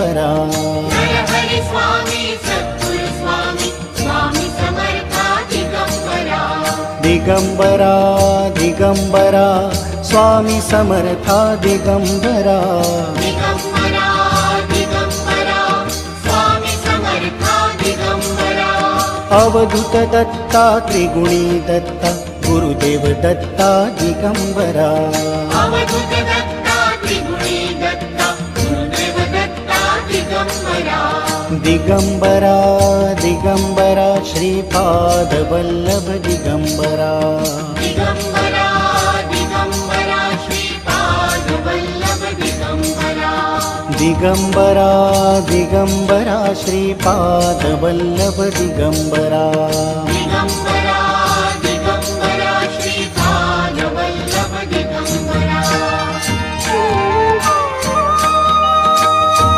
Digambara. Jai Hari Swami Sadguru Swami Swami Samartha Digambara. Digambara Digambara Swami Samartha Digambara. Digambara Digambara Swami Samartha Digambara. Avadhoot Datta त्रिगुणी Datta Gurudev Datta Digambara. Avadhoot Datta त्रिगुणी Datta Gurudev Datta Digambara. Digambara Digambara Shripad Vallabh Digambara. Digambara Digambara Shripad Vallabh Digambara. Digambara Digambara Shripad Vallabh Digambara. Digambara